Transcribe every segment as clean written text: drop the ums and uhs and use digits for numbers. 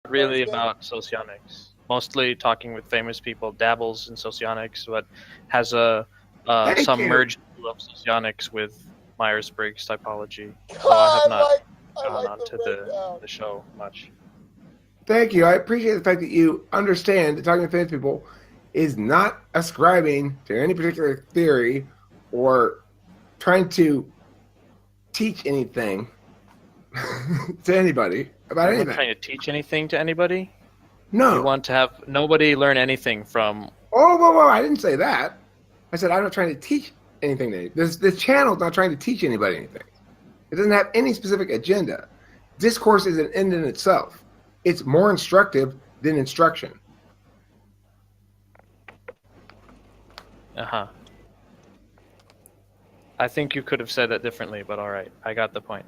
really about socionics. Mostly talking with famous people, dabbles in socionics, but has Thank some you. merge of socionics with Myers-Briggs typology. Though I have not I gone like on the to breakdown. the show much. Thank you. I appreciate the fact that you understand that talking to famous people is not ascribing to any particular theory or trying to teach anything to anybody about You're not anything. trying to teach anything to anybody. No. You want to have nobody learn anything from. Oh, whoa! I didn't say that. I said I'm not trying to teach anything to anybody. This channel's not trying to teach anybody anything. It doesn't have any specific agenda. Discourse is an end in itself. It's more instructive than instruction. Uh-huh. I think you could have said that differently, but all right. I got the point.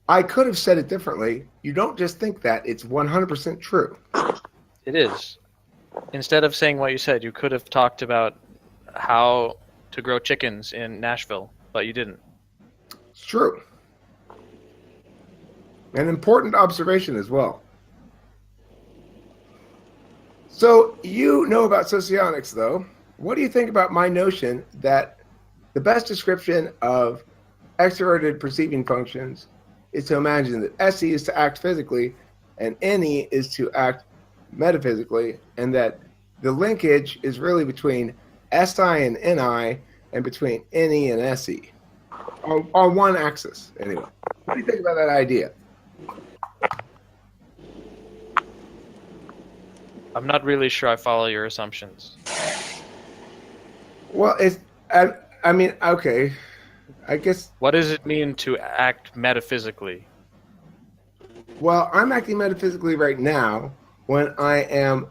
I could have said it differently. You don't just think that. It's 100% true. It is. Instead of saying what you said, you could have talked about how to grow chickens in Nashville, but you didn't. It's true. An important observation as well. So you know about socionics, though. What do you think about my notion that the best description of extroverted perceiving functions is to imagine that SE is to act physically and NE is to act metaphysically, and that the linkage is really between SI and NI and between NE and SE on one axis, anyway. What do you think about that idea? I'm not really sure I follow your assumptions. Well, I mean, okay. I guess. What does it mean to act metaphysically? Well, I'm acting metaphysically right now when I am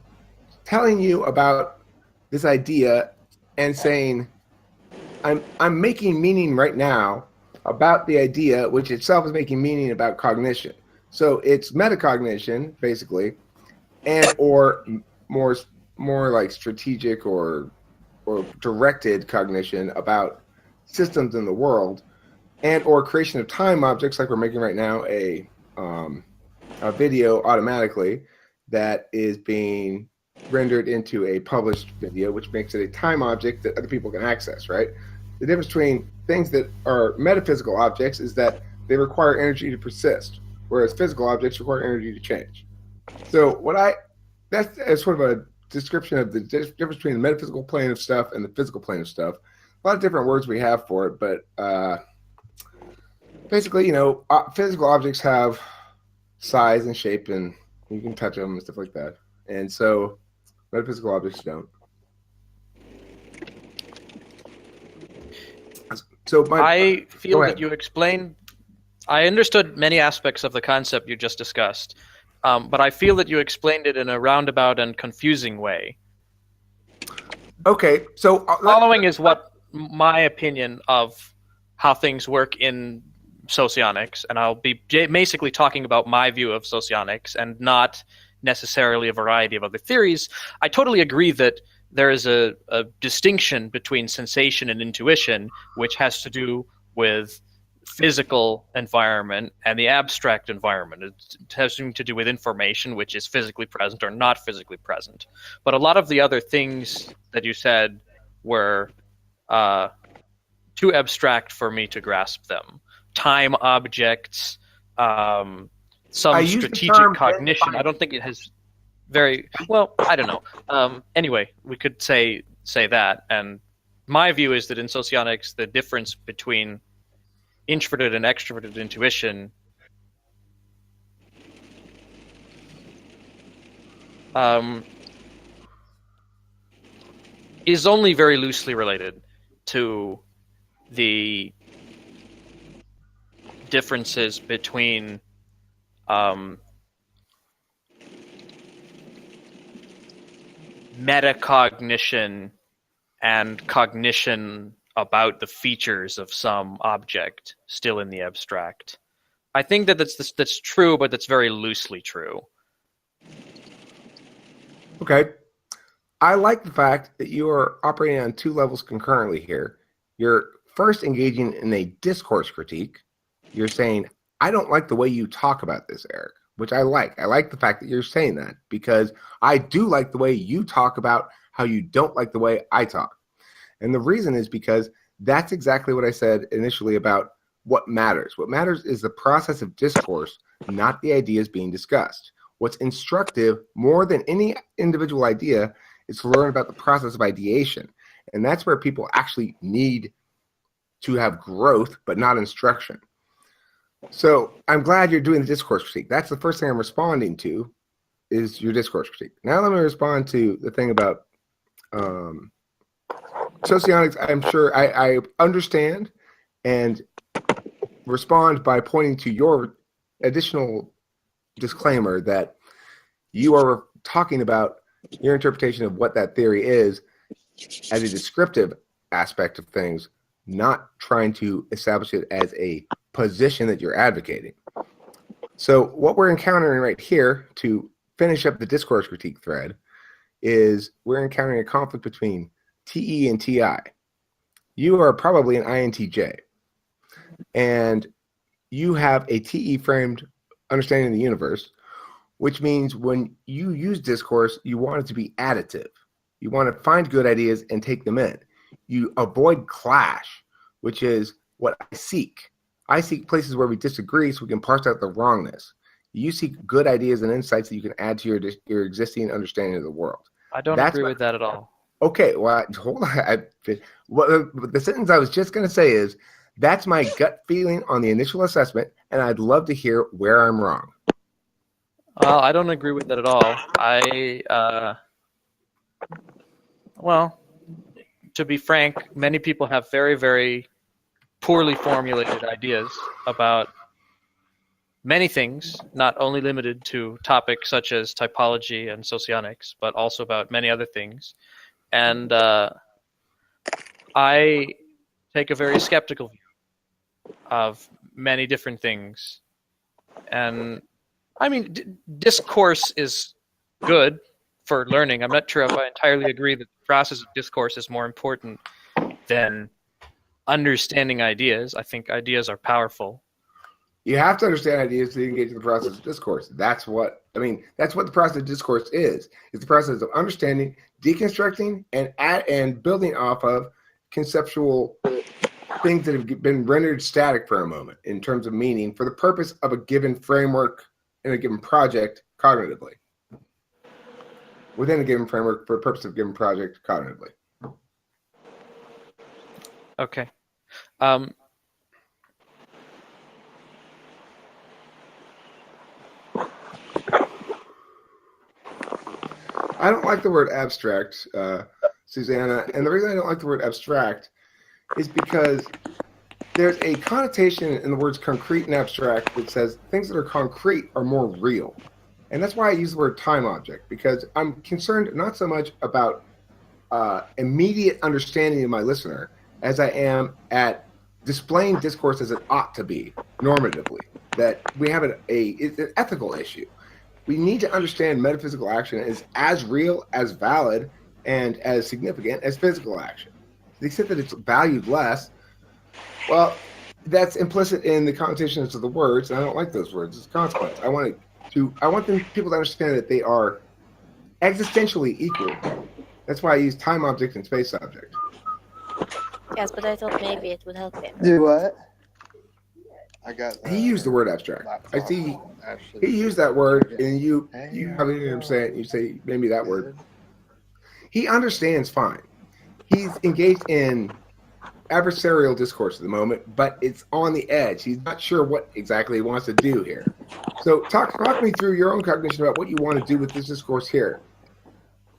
telling you about this idea and saying I'm making meaning right now about the idea, which itself is making meaning about cognition. So it's metacognition, basically, and or more like strategic or directed cognition about systems in the world, and or creation of time objects, like we're making right now a video automatically that is being rendered into a published video, which makes it a time object that other people can access, right? The difference between things that are metaphysical objects is that they require energy to persist, whereas physical objects require energy to change. So that's sort of a description of the difference between the metaphysical plane of stuff and the physical plane of stuff. A lot of different words we have for it, but basically, physical objects have size and shape, and you can touch them and stuff like that. And so metaphysical objects don't. So I feel that you explained. I understood many aspects of the concept you just discussed, but I feel that you explained it in a roundabout and confusing way. Okay, so following is what my opinion of how things work in socionics, and I'll be basically talking about my view of socionics and not necessarily a variety of other theories. I totally agree that there is a distinction between sensation and intuition, which has to do with physical environment and the abstract environment. It has to do with information, which is physically present or not physically present. But a lot of the other things that you said were too abstract for me to grasp them. Time objects, some strategic cognition. I don't think it has very well. I don't know. Anyway, we could say that. And my view is that in socionics, the difference between introverted and extroverted intuition is only very loosely related to the differences between metacognition and cognition about the features of some object still in the abstract. I think that that's true, but that's very loosely true. Okay. I like the fact that you are operating on two levels concurrently here. You're first engaging in a discourse critique. You're saying, I don't like the way you talk about this, Eric. which I like. I like the fact that you're saying that because I do like the way you talk about how you don't like the way I talk. And the reason is because that's exactly what I said initially about what matters. What matters is the process of discourse, not the ideas being discussed. What's instructive more than any individual idea is to learn about the process of ideation. And that's where people actually need to have growth, but not instruction. So I'm glad you're doing the discourse critique. That's the first thing I'm responding to is your discourse critique. Now let me respond to the thing about Socionics. I'm sure I understand and respond by pointing to your additional disclaimer that you are talking about your interpretation of what that theory is as a descriptive aspect of things, not trying to establish it as a position that you're advocating. So what we're encountering right here to finish up the discourse critique thread is we're encountering a conflict between TE and TI. You are probably an INTJ, and you have a TE framed understanding of the universe, which means when you use discourse, you want it to be additive. You want to find good ideas and take them in. You avoid clash, which is what I seek. I seek places where we disagree so we can parse out the wrongness. You seek good ideas and insights that you can add to your existing understanding of the world. I don't agree with that at all. Okay, well, hold on. The sentence I was just going to say is, that's my gut feeling on the initial assessment, and I'd love to hear where I'm wrong. Well, I don't agree with that at all. Well, to be frank, many people have very, very poorly formulated ideas about many things, not only limited to topics such as typology and socionics, but also about many other things. And I take a very skeptical view of many different things. And I mean, discourse is good for learning. I'm not sure if I entirely agree that the process of discourse is more important than understanding ideas. I think ideas are powerful. You have to understand ideas to engage in the process of discourse. That's what the process of discourse is. It's the process of understanding, deconstructing, and building off of conceptual things that have been rendered static for a moment in terms of meaning for the purpose of a given framework in a given project cognitively. Within a given framework for the purpose of a given project cognitively. Okay. I don't like the word abstract, Susanna, and the reason I don't like the word abstract is because there's a connotation in the words concrete and abstract that says things that are concrete are more real. And that's why I use the word time object, because I'm concerned not so much about immediate understanding of my listener as I am at displaying discourse as it ought to be normatively, that we have it's an ethical issue. We need to understand metaphysical action is as real, as valid, and as significant as physical action. To the extent that it's valued less, well, that's implicit in the connotations of the words, and I don't like those words as a consequence. I want people to understand that they are existentially equal. That's why I use time object and space object. Yes, but I thought maybe it would help him. Do what? He used the word abstract. I see. He used that word, and you probably hear him say it. You say maybe that word. He understands fine. He's engaged in adversarial discourse at the moment, but it's on the edge. He's not sure what exactly he wants to do here. So talk me through your own cognition about what you want to do with this discourse here,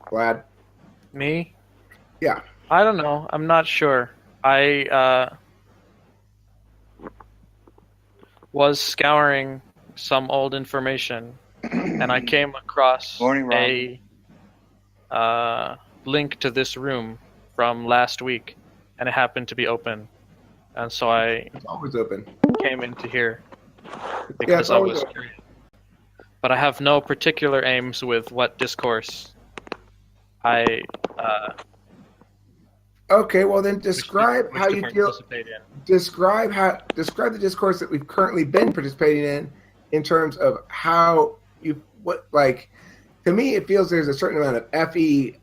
Vlad. Me? Yeah. I don't know. I'm not sure. I was scouring some old information, and I came across a link to this room from last week, and it happened to be open, and so It's always open. came into here because I was curious. But I have no particular aims with what discourse I Okay, well then describe how you feel. participate in. Describe the discourse that we've currently been participating in terms of how you what like. To me, it feels there's a certain amount of FE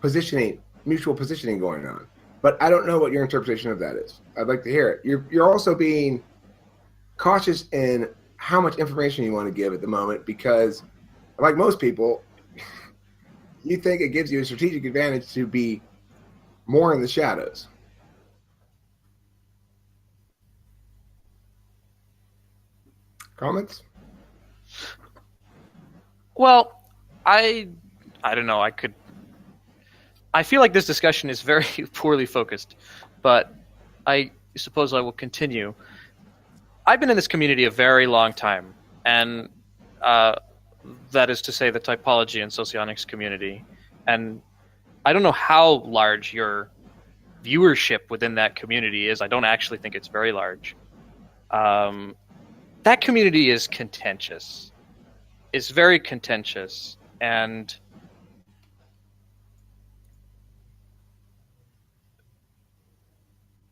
positioning, mutual positioning going on. But I don't know what your interpretation of that is. I'd like to hear it. You're also being cautious in how much information you want to give at the moment because, like most people, you think it gives you a strategic advantage to be more in the shadows. Comments? Well, I don't know. I feel like this discussion is very poorly focused, but I suppose I will continue. I've been in this community a very long time, and that is to say the typology and socionics community. And I don't know how large your viewership within that community is. I don't actually think it's very large. That community is contentious. It's very contentious, and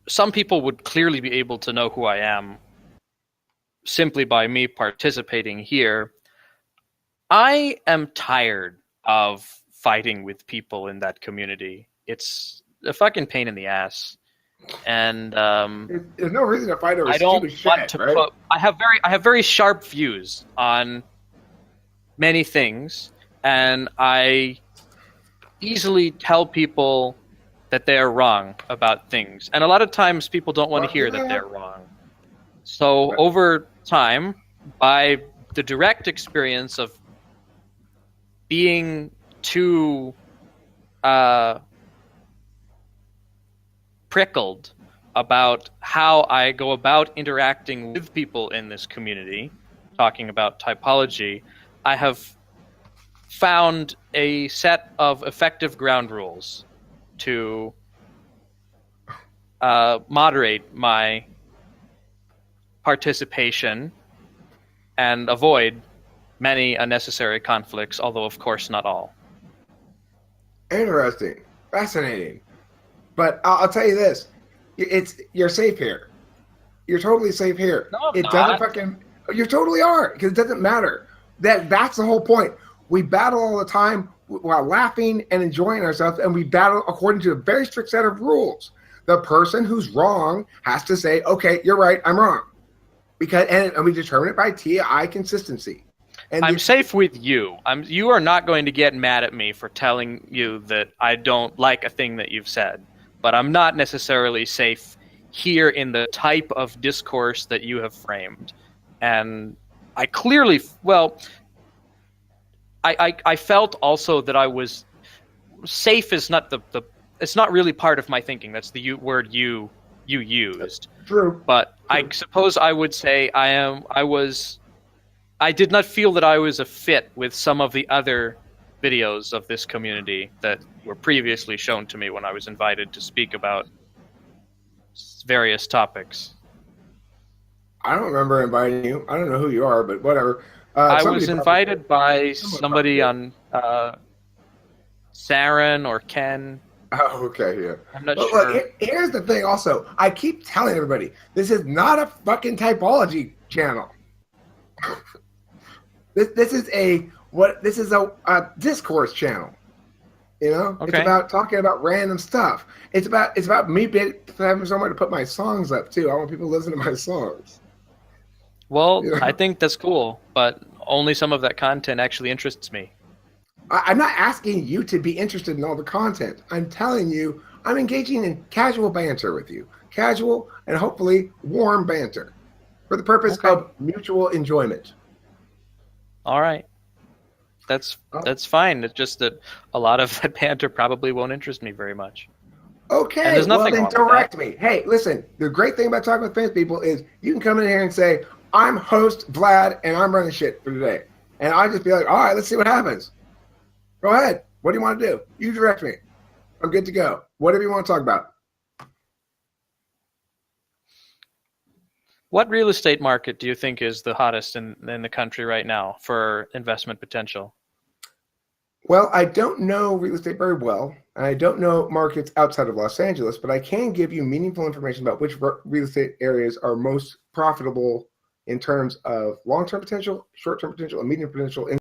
some people would clearly be able to know who I am simply by me participating here. I am tired of fighting with people in that community. It's a fucking pain in the ass. And there's no reason to fight over I don't stupid want shit, to right? put, I have very sharp views on many things, and I easily tell people that they're wrong about things. And a lot of times people don't want to hear that they're wrong. So over time, by the direct experience of being too prickled about how I go about interacting with people in this community, talking about typology, I have found a set of effective ground rules to moderate my participation and avoid many unnecessary conflicts, although of course not all. Interesting. Fascinating. But I'll tell you this. You're safe here. You're totally safe here. No, I'm it not. doesn't fucking... You totally are, because it doesn't matter. That's the whole point. We battle all the time while laughing and enjoying ourselves, and we battle according to a very strict set of rules. The person who's wrong has to say, okay, you're right, I'm wrong. And we determine it by TI consistency. And I'm safe with you. You are not going to get mad at me for telling you that I don't like a thing that you've said. But I'm not necessarily safe here in the type of discourse that you have framed. And I clearly, I felt also that I was safe is not it's not really part of my thinking. That's the word you used. True. But I suppose I would say I did not feel that I was a fit with some of the other videos of this community that were previously shown to me when I was invited to speak about various topics. I don't remember inviting you. I don't know who you are, but whatever. I was invited by somebody on Saren or Ken. Oh, okay, yeah. I'm not But sure. Look, here's the thing also. I keep telling everybody, this is not a fucking typology channel. This is a discourse channel. You know? Okay. It's about talking about random stuff. It's about me having somewhere to put my songs up too. I want people to listen to my songs. Well, Yeah. I think that's cool, but only some of that content actually interests me. I'm not asking you to be interested in all the content. I'm telling you, I'm engaging in casual banter with you. Casual and hopefully warm banter for the purpose of mutual enjoyment. All right. That's fine. It's just that a lot of that banter probably won't interest me very much. Okay, And there's well nothing then wrong with direct me. Hey, listen, the great thing about talking with famous people is you can come in here and say, I'm host Vlad and I'm running shit for today. And I'll just be like, all right, let's see what happens. Go ahead. What do you want to do? You direct me. I'm good to go. Whatever you want to talk about. What real estate market do you think is the hottest in the country right now for investment potential? Well, I don't know real estate very well. I don't know markets outside of Los Angeles, but I can give you meaningful information about which real estate areas are most profitable in terms of long-term potential, short-term potential, and medium potential.